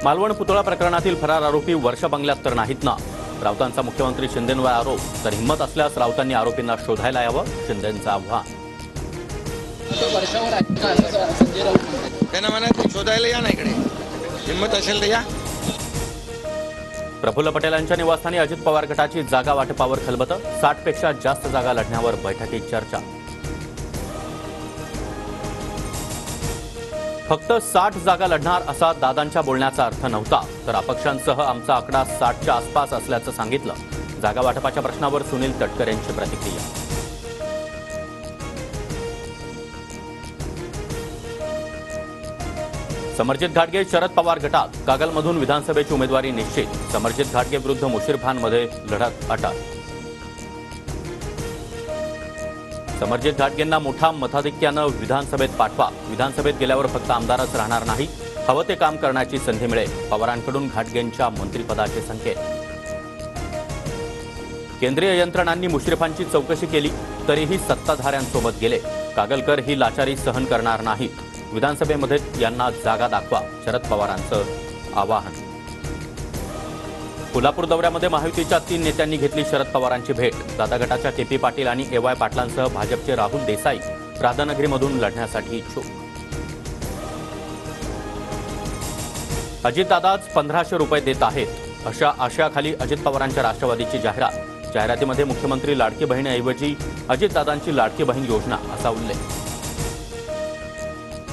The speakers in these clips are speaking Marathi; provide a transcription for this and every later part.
मालवण पुतळा प्रकरणातील फरार आरोपी वर्षा बंगल्यात तर नाहीत ना? राऊतांचा मुख्यमंत्री शिंदेंवर आरोप. तर हिंमत असल्यास राऊतांनी आरोपींना शोधायला यावं, शिंदेंचं आव्हान. त्यांना म्हणा शोधायला या ना इकडे, हिंमत असेल तर या. प्रफुल्ल पटेलांच्या निवासस्थानी अजित पवार गटाची जागा वाटपावर खलबतं. 60 पेक्षा जास्त जागा लढण्यावर बैठकीत चर्चा. फक्त 60 जागा लढणार असा दादांच्या बोलण्याचा अर्थ नव्हता, तर अपक्षांसह आमचा आकडा 60च्या आसपास असल्याचं सांगितलं. जागा वाटपाच्या प्रश्नावर सुनील तटकरे यांची प्रतिक्रिया. समरजित घाटगे शरद पवार गटात. कागलमधून विधानसभेची उमेदवारी निश्चित. समरजित घाटगे विरुद्ध मुश्रीफांमध्ये लढत अटळ. समरजित घाटगेंना मोठा मताधिक्यानं विधानसभेत पाठवा. विधानसभेत गेल्यावर फक्त आमदारच राहणार नाही, हवं ते काम करण्याची संधी मिळेल. पवारांकडून घाटगेंच्या मंत्रिपदाचे संकेत. केंद्रीय यंत्रणांनी मुश्रीफांची चौकशी केली तरीही सत्ताधाऱ्यांसोबत गेले. कागलकर ही लाचारी सहन करणार नाहीत. विधानसभेमध्ये यांना जागा दाखवा, शरद पवारांचं आवाहन. कोल्हापूर दौऱ्यामध्ये महायुतीच्या 3 नेत्यांनी घेतली शरद पवारांची भेट. दादा गटाच्या केपी पाटील आणि एवाय पाटलांसह भाजपचे राहुल देसाई राधानगरीमधून लढण्यासाठी इच्छुक. अजितदादाच 1500 रुपये देत आहेत अशा आशयाखाली अजित पवारांच्या राष्ट्रवादीची जाहिरात. जाहिरातीमध्ये मुख्यमंत्री लाडकी बहिणीऐवजी अजितदादांची लाडकी बहीण योजना असा उल्लेख.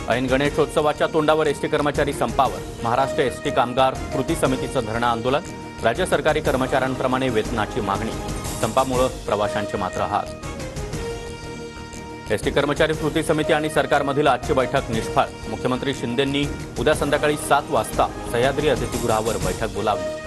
ऐन गणेशोत्सवाच्या तोंडावर एसटी कर्मचारी संपावर. महाराष्ट्र एसटी कामगार कृती समितीचं धरणं आंदोलन. राज्य सरकारी कर्मचाऱ्यांप्रमाणे वेतनाची मागणी. संपामुळे प्रवाशांचे मात्र हाल. एसटी कर्मचारी कृती समिती आणि सरकारमधील आजची बैठक निष्फळ. मुख्यमंत्री शिंदेंनी उद्या संध्याकाळी 7 वाजता सह्याद्री अतिथीगृहावर बैठक बोलावली.